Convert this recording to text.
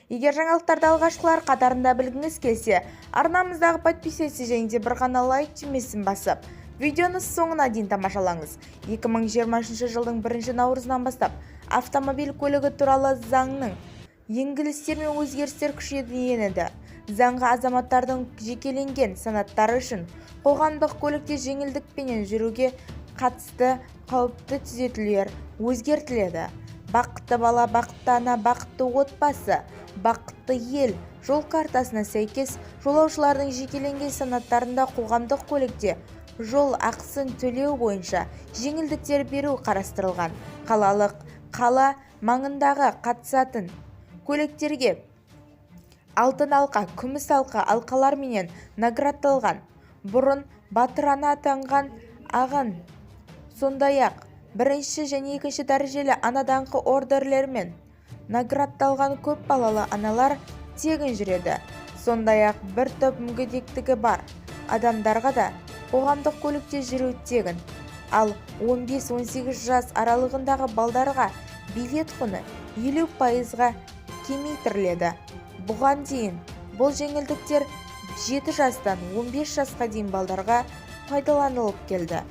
Егер жаңалықтарды алғашқылар қатарында білгіңіз келсе, арнамыздағы подписывайтесь және де бір ғана лайк түймесін басып, видеоны соңына дейін тамашалаңыз. 2023 жылдың 1 наурызынан бастап автомобиль көлігі туралы заңның енгізілістер мен өзгерістер күшіне енеді. Заңға азаматтардың жекеленген санаттары үшін қоғамдық көлікте жеңілдікпенен жүруге қатысты қауіпті түзетулер өзгертіледі. Бақытты бала, бақытты ана, бақытты отбасы, бақытты ел жол картасына сәйкес жолаушылардың жекеленген санаттарында қоғамдық көлікте жол ақысын төлеу бойынша жеңілдіктер беру қарастырылған. Қала маңындағы қатысатын көліктерге алтын алқа, күміс алқалар менен наградталған бұрын батыр ана атанған ағын, сондай-ақ бірінші және екінші дәрежелі ана даңқы ордендерімен наградталған көп балалы аналар тегін жүреді. Сондай-ақ бір топ мүгедектігі бар адамдарға да қоғамдық көлікте жүру тегін. Ал 15-18 жас аралығындағы балдарға билет құны 50%-ға кемейтіріледі. Бұған дейін бұл жеңілдіктер 7 жастан 15 жасқа дейін балдарға пайдаланылып келді.